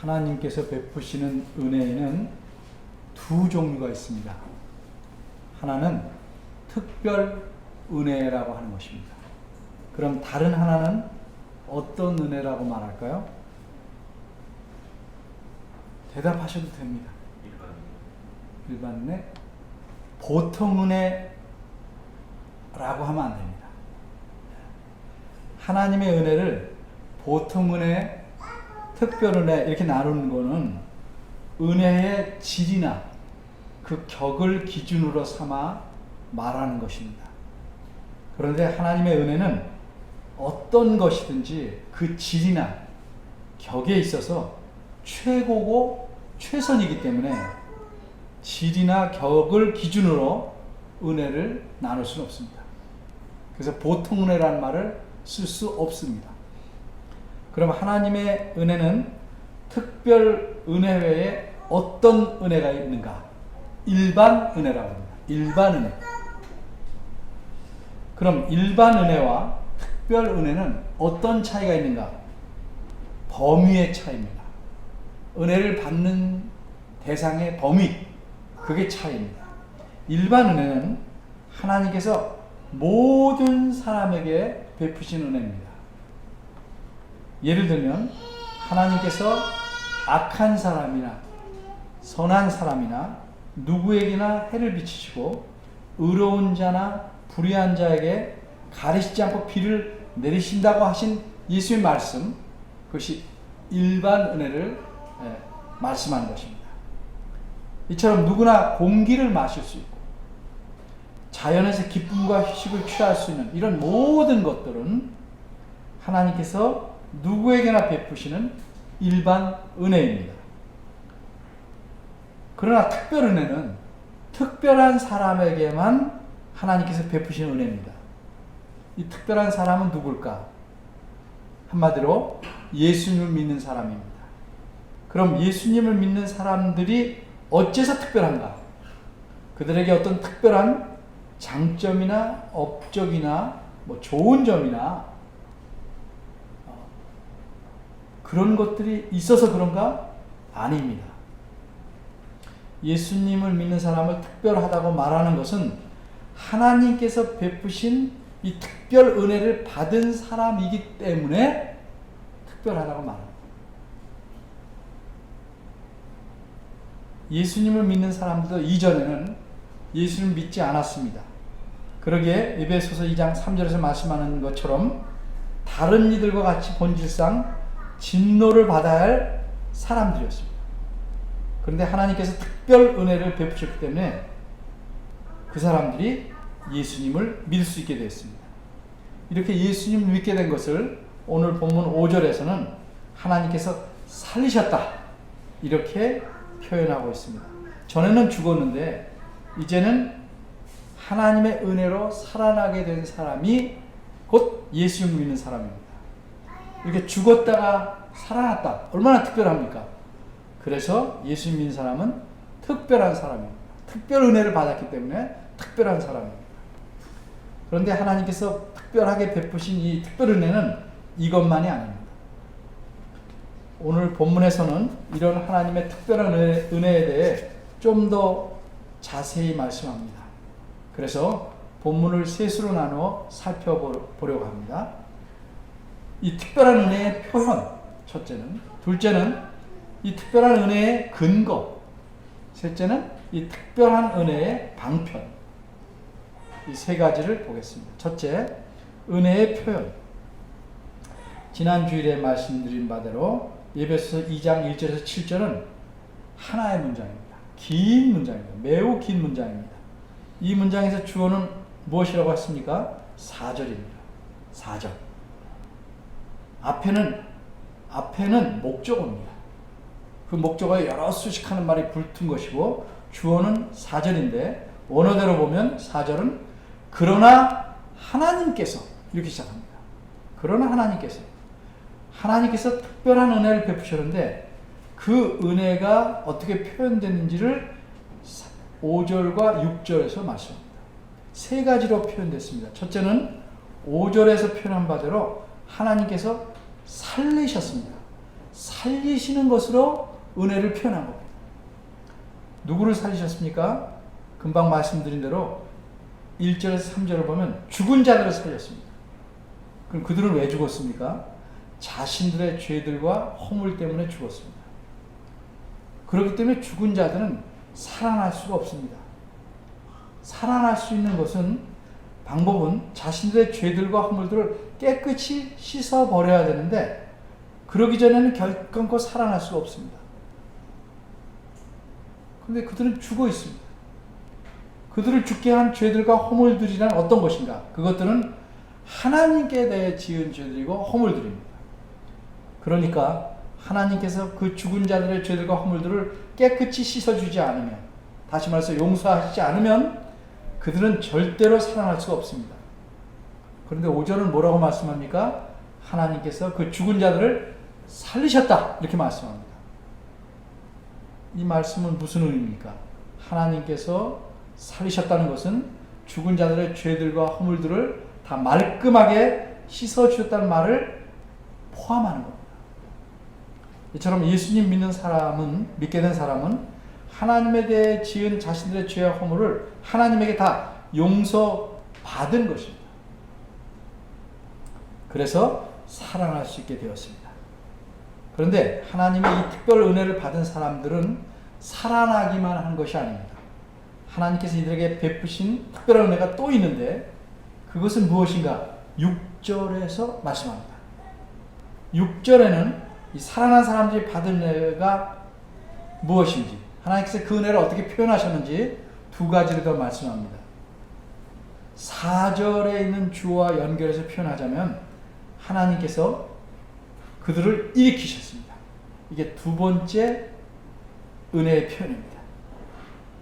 하나님께서 베푸시는 은혜에는 두 종류가 있습니다. 하나는 특별 은혜라고 하는 것입니다. 그럼 다른 하나는 어떤 은혜라고 말할까요? 대답하셔도 됩니다. 일반 은혜? 보통 은혜라고 하면 안 됩니다. 하나님의 은혜를 보통 은혜, 특별 은혜 이렇게 나누는 것은 은혜의 질이나 그 격을 기준으로 삼아 말하는 것입니다. 그런데 하나님의 은혜는 어떤 것이든지 그 질이나 격에 있어서 최고고 최선이기 때문에 질이나 격을 기준으로 은혜를 나눌 수는 없습니다. 그래서 보통 은혜라는 말을 쓸 수 없습니다. 그럼 하나님의 은혜는 특별 은혜 외에 어떤 은혜가 있는가? 일반 은혜라고 합니다. 일반 은혜. 그럼 일반 은혜와 특별 은혜는 어떤 차이가 있는가? 범위의 차이입니다. 은혜를 받는 대상의 범위, 그게 차이입니다. 일반 은혜는 하나님께서 모든 사람에게 베푸신 은혜입니다. 예를 들면 하나님께서 악한 사람이나 선한 사람이나 누구에게나 해를 비치시고 의로운 자나 불의한 자에게 가리시지 않고 비를 내리신다고 하신 예수의 말씀, 그것이 일반 은혜를 말씀하는 것입니다. 이처럼 누구나 공기를 마실 수 있고 자연에서 기쁨과 휴식을 취할 수 있는 이런 모든 것들은 하나님께서 누구에게나 베푸시는 일반 은혜입니다. 그러나 특별 은혜는 특별한 사람에게만 하나님께서 베푸시는 은혜입니다. 이 특별한 사람은 누굴까? 한마디로 예수님을 믿는 사람입니다. 그럼 예수님을 믿는 사람들이 어째서 특별한가? 그들에게 어떤 특별한 장점이나 업적이나 좋은 점이나 그런 것들이 있어서 그런가? 아닙니다. 예수님을 믿는 사람을 특별하다고 말하는 것은 하나님께서 베푸신 이 특별 은혜를 받은 사람이기 때문에 특별하다고 말합니다. 예수님을 믿는 사람들도 이전에는 예수님을 믿지 않았습니다. 그러기에 에베소서 2장 3절에서 말씀하는 것처럼 다른 이들과 같이 본질상 진노를 받아야 할 사람들이었습니다. 그런데 하나님께서 특별 은혜를 베푸셨기 때문에 그 사람들이 예수님을 믿을 수 있게 되었습니다. 이렇게 예수님을 믿게 된 것을 오늘 본문 5절에서는 하나님께서 살리셨다 이렇게 표현하고 있습니다. 전에는 죽었는데 이제는 하나님의 은혜로 살아나게 된 사람이 곧 예수님을 믿는 사람입니다. 이렇게 죽었다가 살아났다. 얼마나 특별합니까? 그래서 예수 믿는 사람은 특별한 사람입니다. 특별 은혜를 받았기 때문에 특별한 사람입니다. 그런데 하나님께서 특별하게 베푸신 이 특별 은혜는 이것만이 아닙니다. 오늘 본문에서는 이런 하나님의 특별한 은혜에 대해 좀 더 자세히 말씀합니다. 그래서 본문을 셋으로 나누어 살펴보려고 합니다. 이 특별한 은혜의 표현, 첫째는. 둘째는 이 특별한 은혜의 근거. 셋째는 이 특별한 은혜의 방편. 이 세 가지를 보겠습니다. 첫째, 은혜의 표현. 지난 주일에 말씀드린 바대로 에베소서 2장 1절에서 7절은 하나의 문장입니다. 긴 문장입니다. 매우 긴 문장입니다. 이 문장에서 주어는 무엇이라고 했습니까? 4절입니다. 4절. 앞에는 목적어입니다. 그 목적어에 여러 수식하는 말이 붙은 것이고 주어는 4절인데 원어대로 보면 4절은 그러나 하나님께서 이렇게 시작합니다. 그러나 하나님께서 특별한 은혜를 베푸셨는데 그 은혜가 어떻게 표현됐는지를 5절과 6절에서 말씀합니다. 세 가지로 표현됐습니다. 첫째는 5절에서 표현한 바대로 하나님께서 살리셨습니다. 살리시는 것으로 은혜를 표현한 겁니다. 누구를 살리셨습니까? 금방 말씀드린 대로 1절에서 3절을 보면 죽은 자들을 살렸습니다. 그럼 그들은 왜 죽었습니까? 자신들의 죄들과 허물 때문에 죽었습니다. 그렇기 때문에 죽은 자들은 살아날 수가 없습니다. 살아날 수 있는 것은 방법은 자신들의 죄들과 허물들을 깨끗이 씻어버려야 되는데 그러기 전에는 결코 살아날 수가 없습니다. 그런데 그들은 죽어 있습니다. 그들을 죽게 한 죄들과 허물들이란 어떤 것인가? 그것들은 하나님께 대해 지은 죄들이고 허물들입니다. 그러니까 하나님께서 그 죽은 자들의 죄들과 허물들을 깨끗이 씻어주지 않으면, 다시 말해서 용서하시지 않으면 그들은 절대로 살아날 수가 없습니다. 그런데 5절은 뭐라고 말씀합니까? 하나님께서 그 죽은 자들을 살리셨다 이렇게 말씀합니다. 이 말씀은 무슨 의미입니까? 하나님께서 살리셨다는 것은 죽은 자들의 죄들과 허물들을 다 말끔하게 씻어주셨다는 말을 포함하는 겁니다. 이처럼 예수님 믿게 된 사람은 하나님에 대해 지은 자신들의 죄와 허물을 하나님에게 다 용서받은 것입니다. 그래서 살아날 수 있게 되었습니다. 그런데 하나님의 이 특별 은혜를 받은 사람들은 살아나기만 한 것이 아닙니다. 하나님께서 이들에게 베푸신 특별한 은혜가 또 있는데 그것은 무엇인가? 6절에서 말씀합니다. 6절에는 이 살아난 사람들이 받은 은혜가 무엇인지, 하나님께서 그 은혜를 어떻게 표현하셨는지 두 가지를 더 말씀합니다. 4절에 있는 주와 연결해서 표현하자면 하나님께서 그들을 일으키셨습니다. 이게 두 번째 은혜의 표현입니다.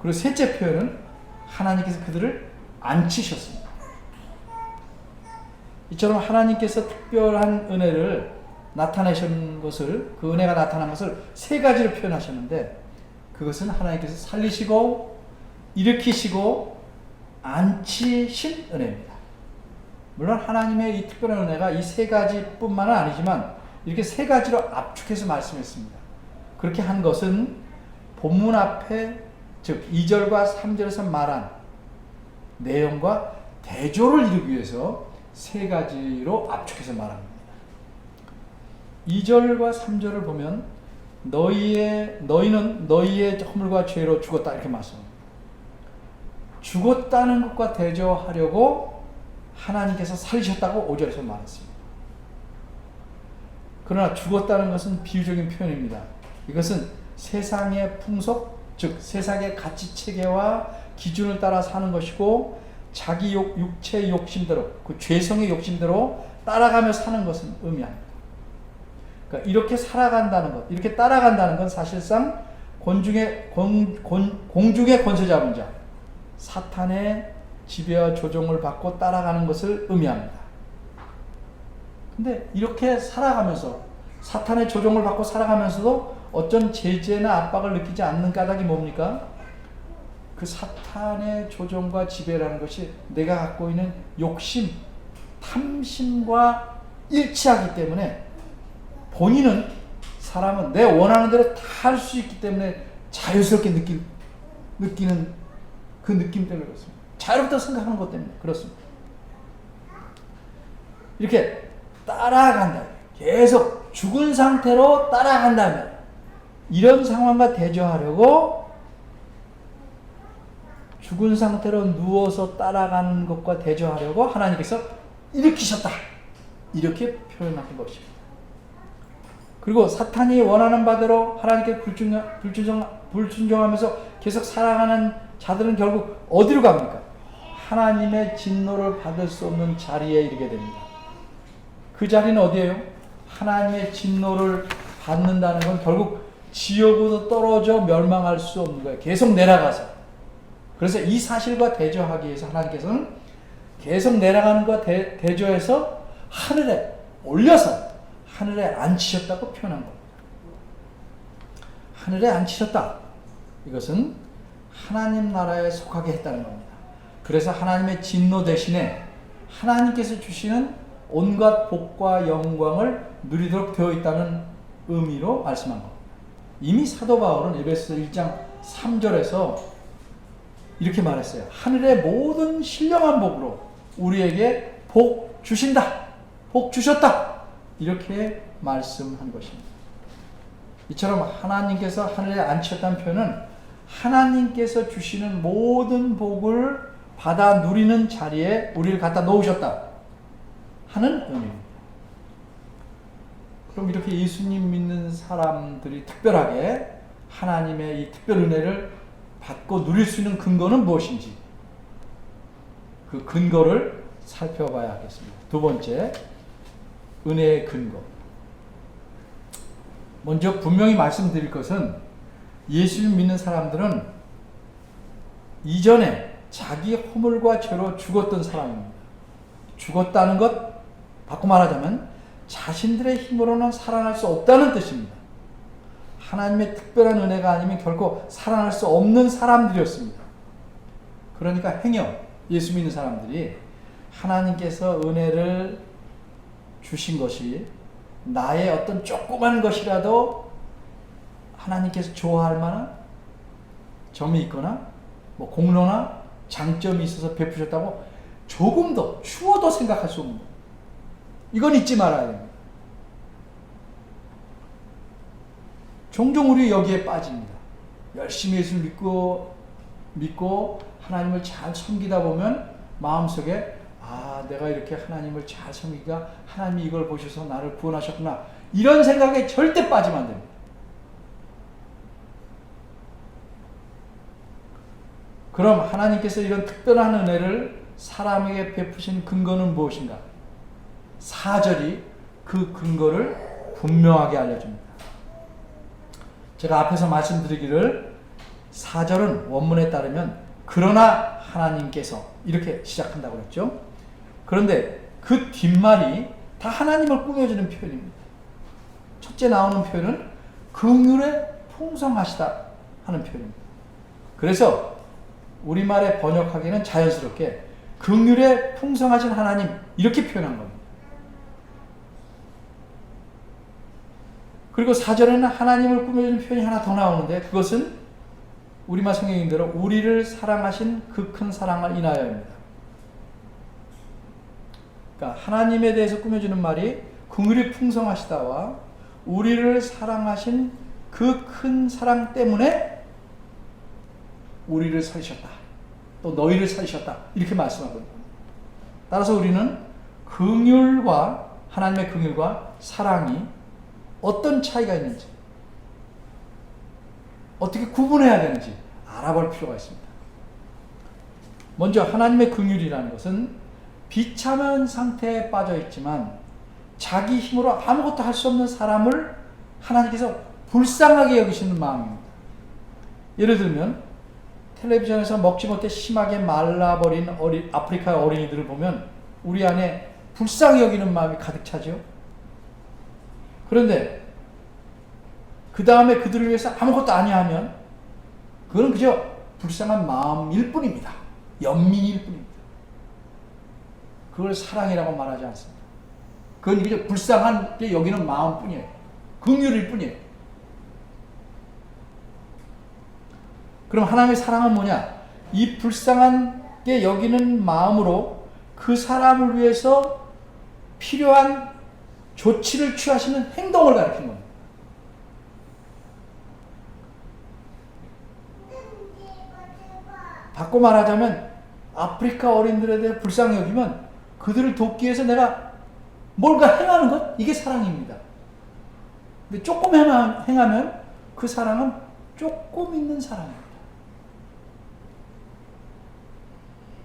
그리고 셋째 표현은 하나님께서 그들을 앉히셨습니다. 이처럼 하나님께서 특별한 은혜를 나타내신 것을, 그 은혜가 나타난 것을 세 가지로 표현하셨는데 그것은 하나님께서 살리시고 일으키시고 앉히신 은혜입니다. 물론 하나님의 이 특별한 은혜가 이 세 가지뿐만은 아니지만 이렇게 세 가지로 압축해서 말씀했습니다. 그렇게 한 것은 본문 앞에 즉 2절과 3절에서 말한 내용과 대조를 이루기 위해서 세 가지로 압축해서 말합니다. 2절과 3절을 보면 너희는 너희의 허물과 죄로 죽었다 이렇게 말씀합니다. 죽었다는 것과 대조하려고 하나님께서 살리셨다고 5절에서 말했습니다. 그러나 죽었다는 것은 비유적인 표현입니다. 이것은 세상의 풍속, 즉 세상의 가치 체계와 기준을 따라 사는 것이고 자기 육체의 욕심대로, 그 죄성의 욕심대로 따라가며 사는 것을 의미합니다. 그러니까 이렇게 살아간다는 것, 이렇게 따라간다는 건 사실상 공중의 권세 잡은 자, 사탄의 지배와 조종을 받고 따라가는 것을 의미합니다. 근데 이렇게 살아가면서 사탄의 조종을 받고 살아가면서도 어떤 제재나 압박을 느끼지 않는 까닭이 뭡니까? 그 사탄의 조종과 지배라는 것이 내가 갖고 있는 욕심, 탐심과 일치하기 때문에 본인은, 사람은 내 원하는 대로 다 할 수 있기 때문에 자유스럽게 느끼는 그 느낌 때문에 그렇습니다. 자유롭다고 생각하는 것 때문에 그렇습니다. 이렇게 따라간다, 계속 죽은 상태로 따라간다면 이런 상황과 대조하려고 죽은 상태로 누워서 따라가는 것과 대조하려고 하나님께서 일으키셨다 이렇게 표현하는 것입니다. 그리고 사탄이 원하는 바대로 하나님께 불순종하면서 계속 살아가는 자들은 결국 어디로 갑니까? 하나님의 진노를 받을 수 없는 자리에 이르게 됩니다. 그 자리는 어디예요? 하나님의 진노를 받는다는 건 결국 지옥으로 떨어져 멸망할 수 없는 거예요. 계속 내려가서. 그래서 이 사실과 대조하기 위해서 하나님께서는 계속 내려가는 것과 대조해서 하늘에 올려서 하늘에 앉히셨다고 표현한 겁니다. 하늘에 앉히셨다. 이것은 하나님 나라에 속하게 했다는 겁니다. 그래서 하나님의 진노 대신에 하나님께서 주시는 온갖 복과 영광을 누리도록 되어 있다는 의미로 말씀한 겁니다. 이미 사도 바울은 에베소서 1장 3절에서 이렇게 말했어요. 하늘의 모든 신령한 복으로 우리에게 복 주신다. 복 주셨다. 이렇게 말씀한 것입니다. 이처럼 하나님께서 하늘에 앉히셨다는 표현은 하나님께서 주시는 모든 복을 받아 누리는 자리에 우리를 갖다 놓으셨다 하는 의미입니다. 그럼 이렇게 예수님 믿는 사람들이 특별하게 하나님의 이 특별 은혜를 받고 누릴 수 있는 근거는 무엇인지 그 근거를 살펴봐야 하겠습니다. 두 번째, 은혜의 근거. 먼저 분명히 말씀드릴 것은 예수님 믿는 사람들은 이전에 자기 허물과 죄로 죽었던 사람입니다. 죽었다는 것, 바꿔 말하자면 자신들의 힘으로는 살아날 수 없다는 뜻입니다. 하나님의 특별한 은혜가 아니면 결코 살아날 수 없는 사람들이었습니다. 그러니까 행여 예수 믿는 사람들이 하나님께서 은혜를 주신 것이 나의 어떤 조그만 것이라도 하나님께서 좋아할 만한 점이 있거나 뭐 공로나 장점이 있어서 베푸셨다고 조금 더 추워도 생각할 수 없는, 이건 잊지 말아야 됩니다. 종종 우리 여기에 빠집니다. 열심히 예수를 믿고 하나님을 잘 섬기다 보면 마음속에 내가 이렇게 하나님을 잘 섬기니까 하나님이 이걸 보셔서 나를 구원하셨구나, 이런 생각에 절대 빠지면 안 됩니다. 그럼 하나님께서 이런 특별한 은혜를 사람에게 베푸신 근거는 무엇인가? 4절이 그 근거를 분명하게 알려줍니다. 제가 앞에서 말씀드리기를 4절은 원문에 따르면 그러나 하나님께서 이렇게 시작한다고 그랬죠. 그런데 그 뒷말이 다 하나님을 꾸며주는 표현입니다. 첫째 나오는 표현은 긍휼에 풍성하시다 하는 표현입니다. 그래서 우리말에 번역하기는 자연스럽게 긍휼에 풍성하신 하나님, 이렇게 표현한 겁니다. 그리고 4절에는 하나님을 꾸며주는 표현이 하나 더 나오는데 그것은 우리말 성경인대로 우리를 사랑하신 그 큰 사랑을 인하여입니다. 그러니까 하나님에 대해서 꾸며주는 말이 긍휼이 풍성하시다와 우리를 사랑하신 그 큰 사랑 때문에 우리를 살리셨다, 또 너희를 살리셨다, 이렇게 말씀하거든요. 따라서 우리는 긍휼과 하나님의 긍휼과 사랑이 어떤 차이가 있는지, 어떻게 구분해야 되는지 알아볼 필요가 있습니다. 먼저 하나님의 긍휼이라는 것은 비참한 상태에 빠져 있지만 자기 힘으로 아무것도 할 수 없는 사람을 하나님께서 불쌍하게 여기시는 마음입니다. 예를 들면 텔레비전에서 먹지 못해 심하게 말라버린 아프리카 어린이들을 보면 우리 안에 불쌍히 여기는 마음이 가득 차죠. 그런데 그 다음에 그들을 위해서 아무것도 아니하면 그건 그저 불쌍한 마음일 뿐입니다. 연민일 뿐입니다. 그걸 사랑이라고 말하지 않습니다. 그건 그저 불쌍하게 여기는 마음뿐이에요. 긍휼일 뿐이에요. 그럼 하나님의 사랑은 뭐냐? 이 불쌍하게 여기는 마음으로 그 사람을 위해서 필요한 조치를 취하시는 행동을 가리키는 겁니다. 바꿔 말하자면 아프리카 어린들에 대해 불쌍히 여기면 그들을 돕기 위해서 내가 뭔가 행하는 것, 이게 사랑입니다. 근데 조금 행하면 그 사랑은 조금 있는 사랑입니다.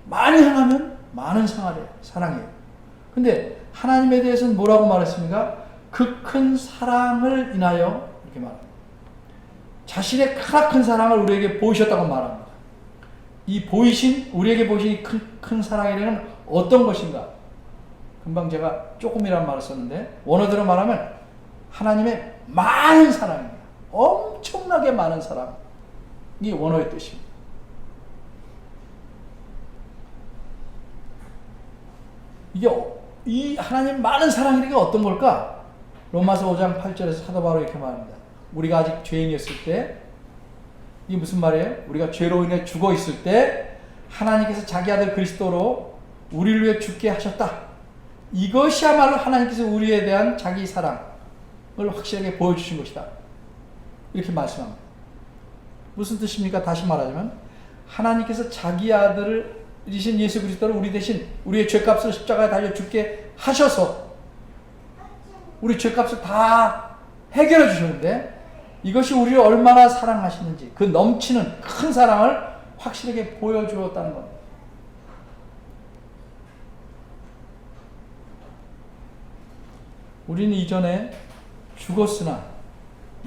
많이 행하면 많은 사랑이에요. 근데 하나님에 대해서는 뭐라고 말했습니까? 그 큰 사랑을 인하여 이렇게 말합니다. 자신의 크나큰 사랑을 우리에게 보이셨다고 말합니다. 이 우리에게 보이신 큰 사랑이라는 어떤 것인가? 금방 제가 조금이란 말을 썼는데 원어대로 말하면 하나님의 많은 사랑입니다. 엄청나게 많은 사랑이 원어의 뜻입니다. 이게 이 하나님 많은 사랑이라는 게 어떤 걸까? 로마서 5장 8절에서 사도 바울이 이렇게 말합니다. 우리가 아직 죄인이었을 때, 이게 무슨 말이에요? 우리가 죄로 인해 죽어 있을 때 하나님께서 자기 아들 그리스도로 우리를 위해 죽게 하셨다. 이것이야말로 하나님께서 우리에 대한 자기 사랑을 확실하게 보여주신 것이다. 이렇게 말씀합니다. 무슨 뜻입니까? 다시 말하자면 하나님께서 자기 아들이신 예수 그리스도를 우리 대신 우리의 죄값을 십자가에 달려 죽게 하셔서 우리 죄값을 다 해결해 주셨는데, 이것이 우리를 얼마나 사랑하시는지 그 넘치는 큰 사랑을 확실하게 보여주었다는 겁니다. 우리는 이전에 죽었으나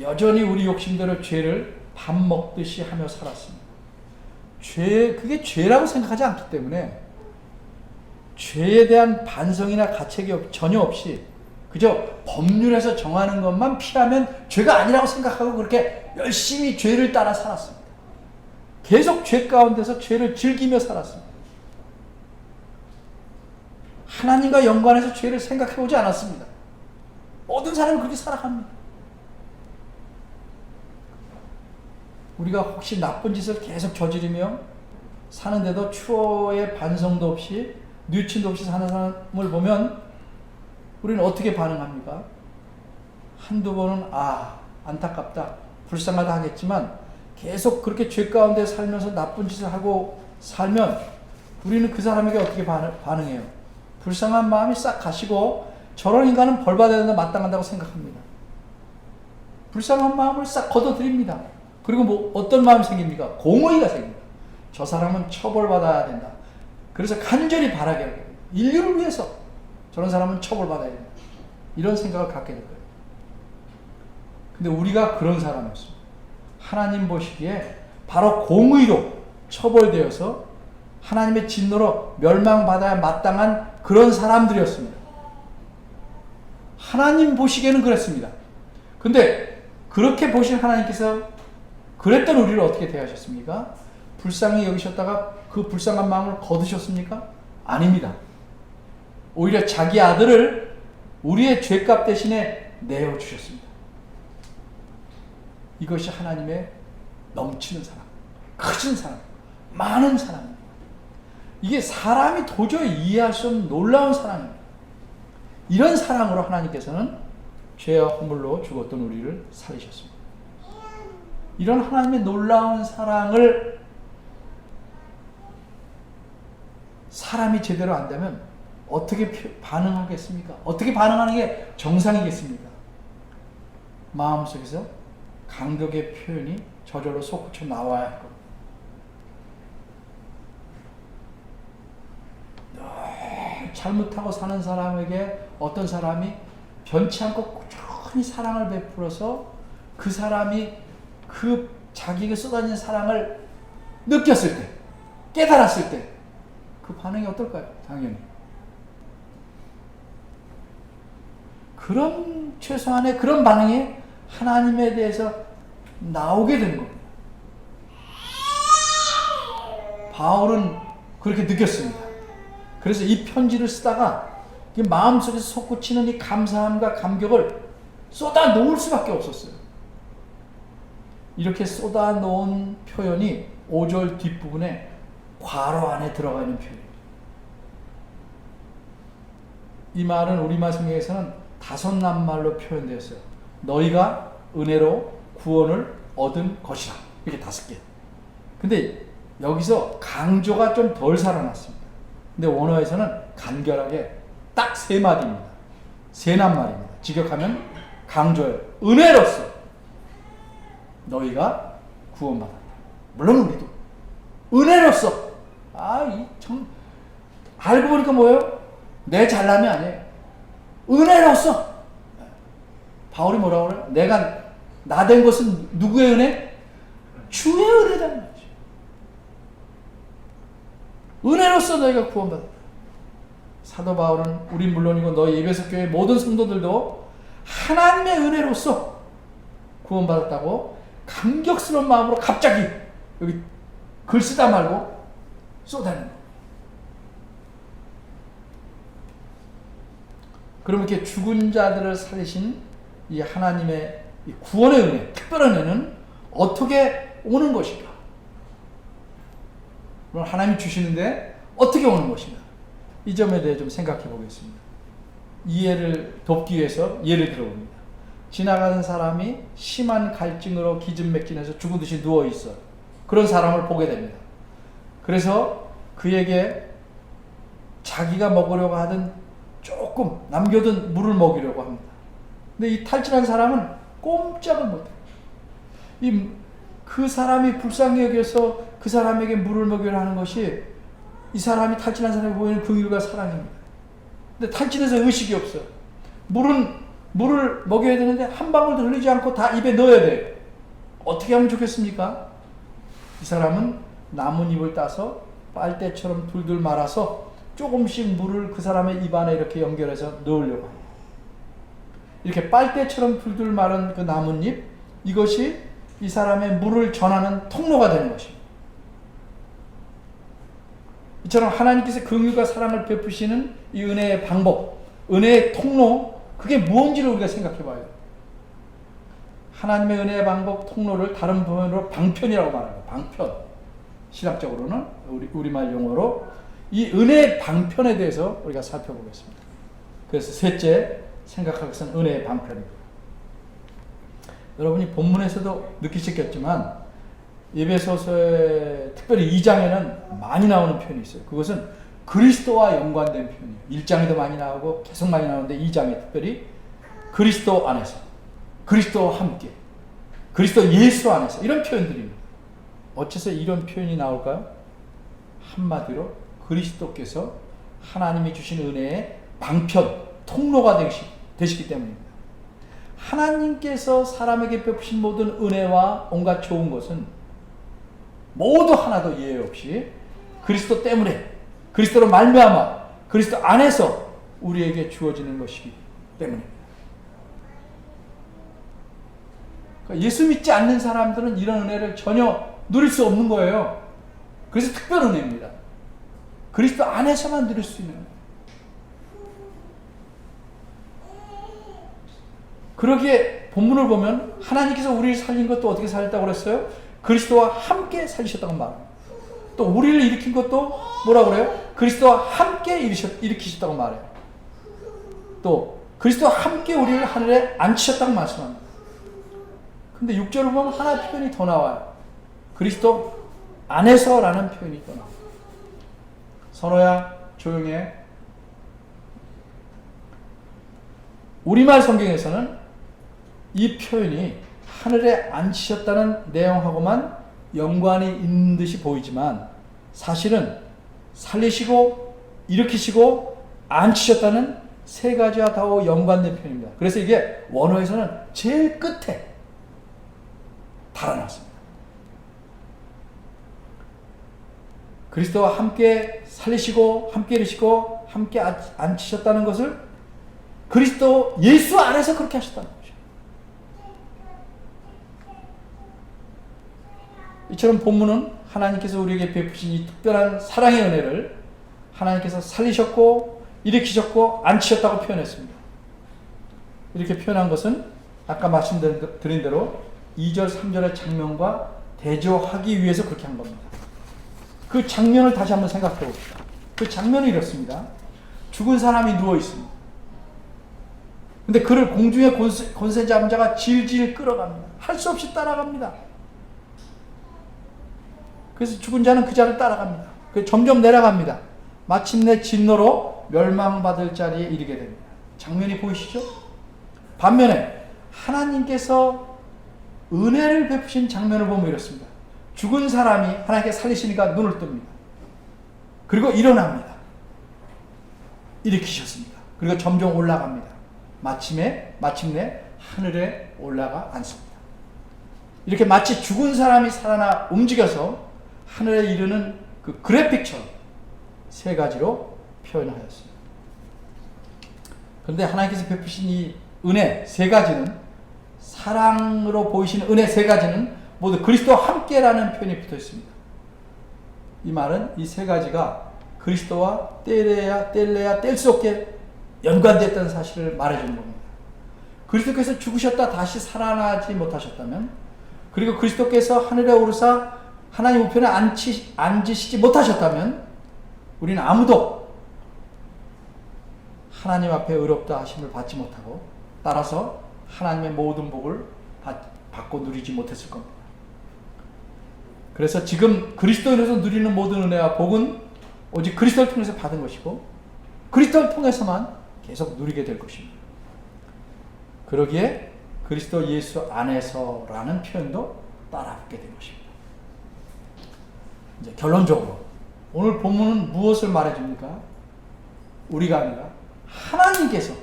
여전히 우리 욕심대로 죄를 밥 먹듯이 하며 살았습니다. 그게 죄라고 생각하지 않기 때문에 죄에 대한 반성이나 가책이 전혀 없이 그저 법률에서 정하는 것만 피하면 죄가 아니라고 생각하고 그렇게 열심히 죄를 따라 살았습니다. 계속 죄 가운데서 죄를 즐기며 살았습니다. 하나님과 연관해서 죄를 생각해 보지 않았습니다. 모든 사람이 그렇게 살아갑니다. 우리가 혹시 나쁜 짓을 계속 저지르며 사는데도 추호의 반성도 없이 뉘우침도 없이 사는 사람을 보면 우리는 어떻게 반응합니까? 한두 번은 안타깝다, 불쌍하다 하겠지만 계속 그렇게 죄 가운데 살면서 나쁜 짓을 하고 살면 우리는 그 사람에게 어떻게 반응해요? 불쌍한 마음이 싹 가시고 저런 인간은 벌받아야 된다, 마땅한다고 생각합니다. 불쌍한 마음을 싹 걷어들입니다. 그리고 어떤 마음이 생깁니까? 공의가 생깁니다. 저 사람은 처벌받아야 된다. 그래서 간절히 바라게 하게 됩니다. 인류를 위해서 저런 사람은 처벌받아야 된다. 이런 생각을 갖게 될 거예요. 근데 우리가 그런 사람이었습니다. 하나님 보시기에 바로 공의로 처벌되어서 하나님의 진노로 멸망받아야 마땅한 그런 사람들이었습니다. 하나님 보시기에는 그랬습니다. 근데 그렇게 보신 하나님께서 그랬던 우리를 어떻게 대하셨습니까? 불쌍히 여기셨다가 그 불쌍한 마음을 거두셨습니까? 아닙니다. 오히려 자기 아들을 우리의 죄값 대신에 내어주셨습니다. 이것이 하나님의 넘치는 사랑, 크신 사랑, 많은 사랑입니다. 이게 사람이 도저히 이해할 수 없는 놀라운 사랑입니다. 이런 사랑으로 하나님께서는 죄와 허물로 죽었던 우리를 살리셨습니다. 이런 하나님의 놀라운 사랑을 사람이 제대로 안다면 어떻게 반응하겠습니까? 어떻게 반응하는 게 정상이겠습니까? 마음속에서 감격의 표현이 저절로 솟구쳐 나와야 할 겁니다. 잘못하고 사는 사람에게 어떤 사람이 변치 않고 꾸준히 사랑을 베풀어서 그 사람이 그 자기에게 쏟아진 사랑을 느꼈을 때, 깨달았을 때 그 반응이 어떨까요? 당연히 그런 최소한의 그런 반응이 하나님에 대해서 나오게 되는 겁니다. 바울은 그렇게 느꼈습니다. 그래서 이 편지를 쓰다가 마음속에서 솟구치는 이 감사함과 감격을 쏟아 놓을 수밖에 없었어요. 이렇게 쏟아 놓은 표현이 5절 뒷부분에 괄호 안에 들어가 있는 표현입니다. 이 말은 우리말 성경에서는 5 낱말로 표현되었어요. 너희가 은혜로 구원을 얻은 것이라. 이렇게 5개. 근데 여기서 강조가 좀 덜 살아났습니다. 근데 원어에서는 간결하게 딱 3마디입니다. 3낱말입니다. 직역하면 강조예요. 은혜로서 너희가 구원받았다. 물론 우리도 은혜로서 알고 보니까 뭐예요? 내 잘남이 아니에요. 은혜로서. 바울이 뭐라고 그래요? 내가 나 된 것은 누구의 은혜? 주의 은혜라는 거죠. 은혜로서 너희가 구원받았다. 사도 바울은 우린 물론이고 너희 에베소 교회 모든 성도들도 하나님의 은혜로서 구원받았다고 감격스러운 마음으로 갑자기 여기 글 쓰다 말고 쏟아내는 거예요. 그럼 이렇게 죽은 자들을 살리신 이 하나님의 이 구원의 은혜, 특별한 은혜는 어떻게 오는 것인가? 물론 하나님이 주시는데 어떻게 오는 것인가? 이 점에 대해 좀 생각해 보겠습니다. 이해를 돕기 위해서 예를 들어봅니다. 지나가는 사람이 심한 갈증으로 기진맥진해서 죽으듯이 누워있어. 그런 사람을 보게 됩니다. 그래서 그에게 자기가 먹으려고 하던 조금 남겨둔 물을 먹이려고 합니다. 근데 이 탈진한 사람은 꼼짝을 못해요. 그 사람이 불쌍히 여겨서 그 사람에게 물을 먹이려 하는 것이 이 사람이 탈진한 사람이 보이는 긍휼과 사랑입니다. 근데 탈진해서 의식이 없어요. 물을 먹여야 되는데 한 방울도 흘리지 않고 다 입에 넣어야 돼요. 어떻게 하면 좋겠습니까? 이 사람은 나뭇잎을 따서 빨대처럼 둘둘 말아서 조금씩 물을 그 사람의 입 안에 이렇게 연결해서 넣으려고 해요. 이렇게 빨대처럼 둘둘 마른 그 나뭇잎, 이것이 이 사람의 물을 전하는 통로가 되는 것입니다. 이처럼 하나님께서 긍휼과 사랑을 베푸시는 이 은혜의 방법, 은혜의 통로, 그게 무엇인지를 우리가 생각해 봐요. 하나님의 은혜의 방법, 통로를 다른 표현으로 방편이라고 말합니다. 방편. 신학적으로는 우리말 용어로 이 은혜의 방편에 대해서 우리가 살펴보겠습니다. 그래서 셋째 생각할 것은 은혜의 방편입니다. 여러분이 본문에서도 느끼셨겠지만 에베소서의 특별히 2장에는 많이 나오는 표현이 있어요. 그것은 그리스도와 연관된 표현이에요. 1장에도 많이 나오고 계속 많이 나오는데 2장에 특별히 그리스도 안에서, 그리스도와 함께, 그리스도 예수 안에서, 이런 표현들입니다. 어째서 이런 표현이 나올까요? 한마디로 그리스도께서 하나님이 주신 은혜의 방편, 통로가 되시기 때문입니다. 하나님께서 사람에게 베푸신 모든 은혜와 온갖 좋은 것은 모두 하나도 예외 없이 그리스도 때문에, 그리스도로 말미암아 그리스도 안에서 우리에게 주어지는 것이기 때문입니다. 그러니까 예수 믿지 않는 사람들은 이런 은혜를 전혀 누릴 수 없는 거예요. 그래서 특별 은혜입니다. 그리스도 안에서만 누릴 수 있는 거예요. 그러기에 본문을 보면 하나님께서 우리를 살린 것도 어떻게 살렸다고 그랬어요? 그리스도와 함께 살리셨다고 말합니다. 또 우리를 일으킨 것도 뭐라고 그래요? 그리스도와 함께 일으키셨다고 말해요. 또 그리스도와 함께 우리를 하늘에 앉히셨다고 말씀합니다. 근데 6절을 보면 하나 표현이 더 나와요. 그리스도 안에서라는 표현이 더 나와요. 선호야 조용해. 우리말 성경에서는 이 표현이 하늘에 앉히셨다는 내용하고만 연관이 있는 듯이 보이지만 사실은 살리시고 일으키시고 앉히셨다는 세 가지와 다 연관된 표현입니다. 그래서 이게 원어에서는 제일 끝에 달아났습니다. 그리스도와 함께 살리시고 함께 일으키시고 함께 앉히셨다는 것을 그리스도 예수 안에서 그렇게 하셨다는 거죠. 이처럼 본문은 하나님께서 우리에게 베푸신 이 특별한 사랑의 은혜를 하나님께서 살리셨고 일으키셨고 앉히셨다고 표현했습니다. 이렇게 표현한 것은 아까 말씀드린 대로 2절 3절의 장면과 대조하기 위해서 그렇게 한 겁니다. 그 장면을 다시 한번 생각해 봅시다. 그 장면은 이렇습니다. 죽은 사람이 누워 있습니다. 근데 그를 공중의 권세 잡은 자가 질질 끌어갑니다. 할 수 없이 따라갑니다. 그래서 죽은 자는 그 자를 따라갑니다. 점점 내려갑니다. 마침내 진노로 멸망받을 자리에 이르게 됩니다. 장면이 보이시죠? 반면에 하나님께서 은혜를 베푸신 장면을 보면 이렇습니다. 죽은 사람이 하나님께 살리시니까 눈을 뜹니다. 그리고 일어납니다. 일으키셨습니다. 그리고 점점 올라갑니다. 마침내 하늘에 올라가 앉습니다. 이렇게 마치 죽은 사람이 살아나 움직여서 하늘에 이르는 그 그래픽처럼 세 가지로 표현하였습니다. 그런데 하나님께서 베푸신 이 은혜 세 가지는, 사랑으로 보이시는 은혜 세 가지는 모두 그리스도와 함께라는 표현이 붙어 있습니다. 이 말은 이 세 가지가 그리스도와 뗄래야 뗄 수 없게 연관됐다는 사실을 말해주는 겁니다. 그리스도께서 죽으셨다 다시 살아나지 못하셨다면, 그리고 그리스도께서 하늘에 오르사 하나님 우편에 앉으시지 못하셨다면 우리는 아무도 하나님 앞에 의롭다 하심을 받지 못하고, 따라서 하나님의 모든 복을 받고 누리지 못했을 겁니다. 그래서 지금 그리스도인으로서 누리는 모든 은혜와 복은 오직 그리스도를 통해서 받은 것이고, 그리스도를 통해서만 계속 누리게 될 것입니다. 그러기에 그리스도 예수 안에서라는 표현도 따라 붙게 된 것입니다. 이제 결론적으로 오늘 본문은 무엇을 말해줍니까? 우리가 아니라 하나님께서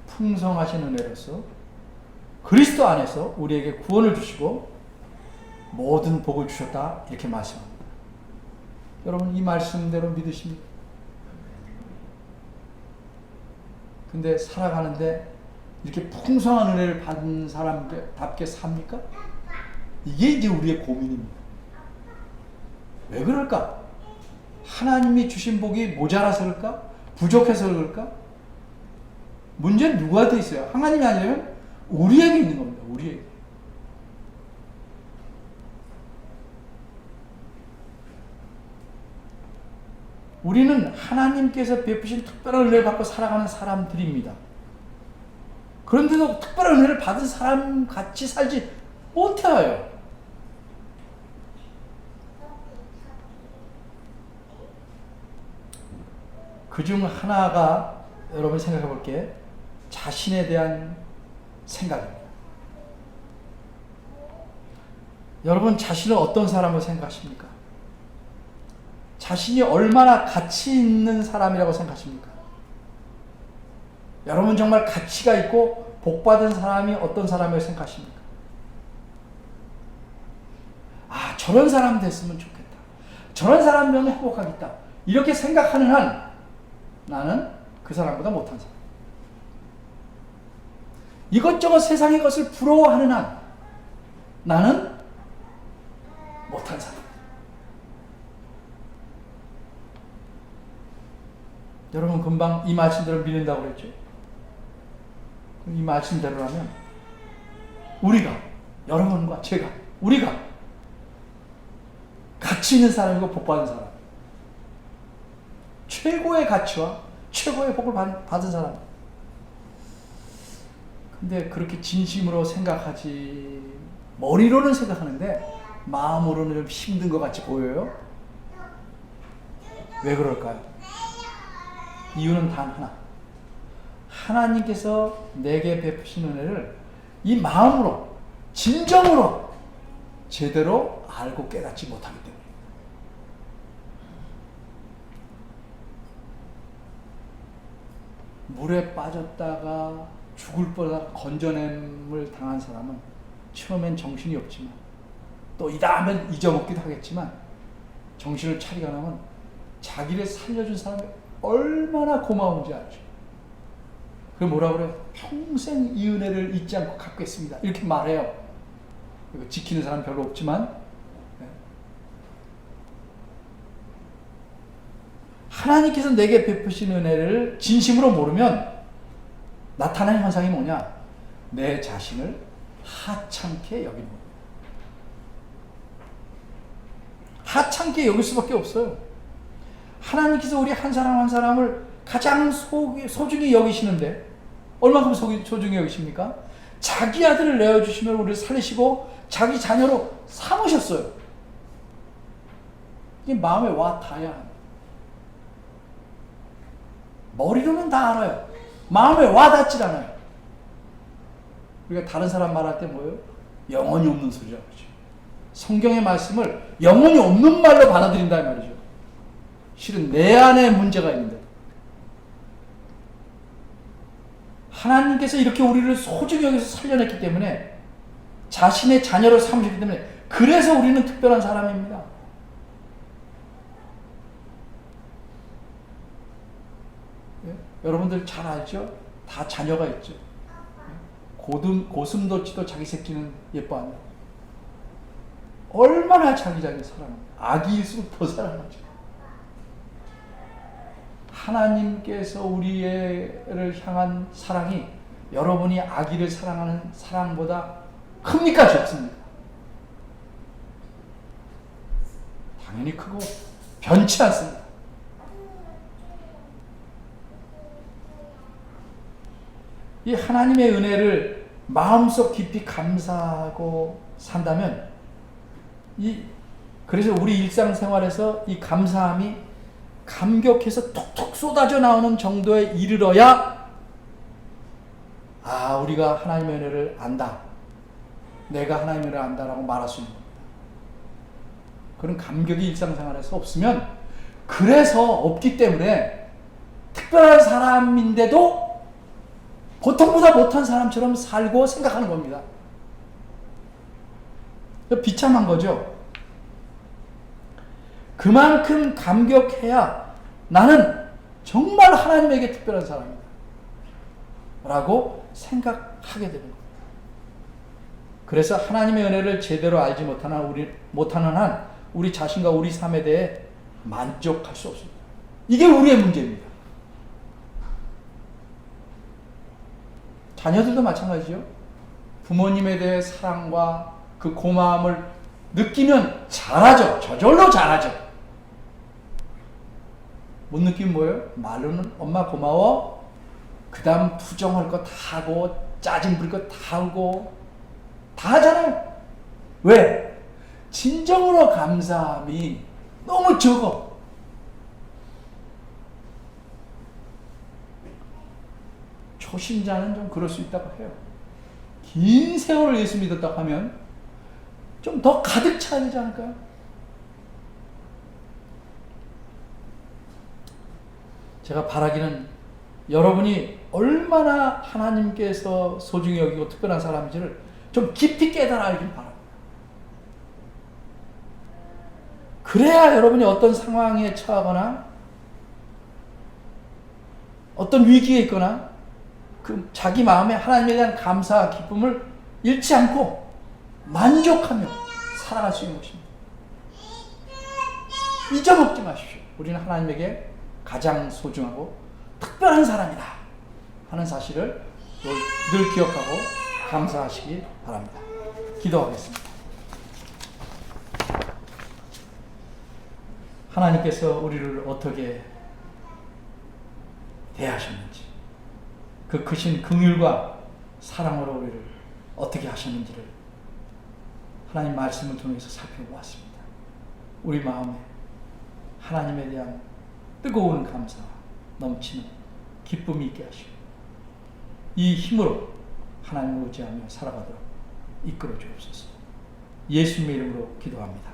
풍성하신 은혜로서 그리스도 안에서 우리에게 구원을 주시고 모든 복을 주셨다, 이렇게 말씀합니다. 여러분, 이 말씀대로 믿으십니까? 근데 살아가는데 이렇게 풍성한 은혜를 받은 사람답게 삽니까? 이게 이제 우리의 고민입니다. 왜 그럴까? 하나님이 주신 복이 모자라서 그럴까? 부족해서 그럴까? 문제는 누구한테 있어요? 하나님이 아니라면 우리에게 있는 겁니다. 우리에게. 우리는 하나님께서 베푸신 특별한 은혜를 받고 살아가는 사람들입니다. 그런데도 특별한 은혜를 받은 사람 같이 살지 못해요. 그중 하나가 여러분 생각해 볼게, 자신에 대한 생각입니다. 여러분, 자신을 어떤 사람으로 생각하십니까? 자신이 얼마나 가치 있는 사람이라고 생각하십니까? 여러분 정말 가치가 있고 복받은 사람이 어떤 사람이라고 생각하십니까? 아, 저런 사람 됐으면 좋겠다. 저런 사람 되면 행복하겠다. 이렇게 생각하는 한 나는 그 사람보다 못한 사람. 이것저것 세상의 것을 부러워하는 한 나는 못한 사람. 여러분, 금방 이 말씀대로 믿는다고 그랬죠? 이 말씀대로라면 우리가, 여러분과 제가, 우리가 가치 있는 사람이고 복받은 사람, 최고의 가치와 최고의 복을 받은 사람. 근데 그렇게 진심으로 생각하지, 머리로는 생각하는데 마음으로는 좀 힘든 것 같이 보여요. 왜 그럴까요? 이유는 단 하나. 하나님께서 내게 베푸신 은혜를 이 마음으로, 진정으로 제대로 알고 깨닫지 못하기 때문에. 물에 빠졌다가 죽을 뻔하다 건져냄을 당한 사람은 처음엔 정신이 없지만, 또 이 다음엔 잊어먹기도 하겠지만, 정신을 차리고 나면 자기를 살려준 사람이 얼마나 고마운지 알죠. 그게 뭐라 그래요? 평생 이 은혜를 잊지 않고 갚겠습니다, 이렇게 말해요. 이거 지키는 사람 별로 없지만, 하나님께서 내게 베푸신 은혜를 진심으로 모르면 나타나는 현상이 뭐냐? 내 자신을 하찮게 여기는 겁니다. 하찮게 여길 수밖에 없어요. 하나님께서 우리 한 사람 한 사람을 가장 소중히 여기시는데 얼마큼 소중히 여기십니까? 자기 아들을 내어주시면 우리를 살리시고 자기 자녀로 삼으셨어요. 이게 마음에 와 닿아야 합니다. 머리로는 다 알아요. 마음에 와 닿질 않아요. 우리가 다른 사람 말할 때 뭐예요? 영혼이 없는 소리라고 하죠. 성경의 말씀을 영혼이 없는 말로 받아들인다 이 말이죠. 실은 내 안에 문제가 있는데, 하나님께서 이렇게 우리를 소중히 여기서 살려냈기 때문에, 자신의 자녀로 삼으셨기 때문에, 그래서 우리는 특별한 사람입니다. 예? 여러분들 잘 알죠? 다 자녀가 있죠. 고슴도치도 자기 새끼는 예뻐한다. 얼마나 자기 사랑합니다. 아기일수록 더 사랑하죠. 하나님께서 우리를 향한 사랑이 여러분이 아기를 사랑하는 사랑보다 큽니까? 적습니까? 당연히 크고 변치 않습니다. 이 하나님의 은혜를 마음속 깊이 감사하고 산다면 그래서 우리 일상생활에서 이 감사함이 감격해서 톡톡 쏟아져 나오는 정도에 이르러야 우리가 하나님의 은혜를 안다. 내가 하나님의 은혜를 안다라고 말할 수 있는 겁니다. 그런 감격이 일상생활에서 없으면 그래서 없기 때문에 특별한 사람인데도 보통보다 못한 사람처럼 살고 생각하는 겁니다. 비참한 거죠. 그만큼 감격해야 나는 정말 하나님에게 특별한 사람이다 라고 생각하게 되는 겁니다. 그래서 하나님의 은혜를 제대로 알지 못하는 한 우리 자신과 우리 삶에 대해 만족할 수 없습니다. 이게 우리의 문제입니다. 자녀들도 마찬가지죠. 부모님에 대해 사랑과 그 고마움을 느끼면 잘하죠. 저절로 잘하죠. 못 느끼면 뭐예요? 말로는 엄마 고마워. 그 다음 투정할 거 다 하고 짜증 부릴 거 다 하고 다 하잖아요. 왜? 진정으로 감사함이 너무 적어. 초신자는 좀 그럴 수 있다고 해요. 긴 세월을 예수 믿었다고 하면 좀 더 가득 차야 되지 않을까요? 제가 바라기는 여러분이 얼마나 하나님께서 소중히 여기고 특별한 사람인지를 좀 깊이 깨달아 알길 바랍니다. 그래야 여러분이 어떤 상황에 처하거나 어떤 위기에 있거나 그 자기 마음에 하나님에 대한 감사와 기쁨을 잃지 않고 만족하며 살아갈 수 있는 것입니다. 잊어먹지 마십시오. 우리는 하나님에게 가장 소중하고 특별한 사람이다 하는 사실을 늘 기억하고 감사하시기 바랍니다. 기도하겠습니다. 하나님께서 우리를 어떻게 대하셨는지, 그 크신 긍휼과 사랑으로 우리를 어떻게 하셨는지를 하나님 말씀을 통해서 살펴보았습니다. 우리 마음에 하나님에 대한 뜨거운 감사와 넘치는 기쁨이 있게 하시고 이 힘으로 하나님을 의지하며 살아가도록 이끌어 주옵소서. 예수님의 이름으로 기도합니다.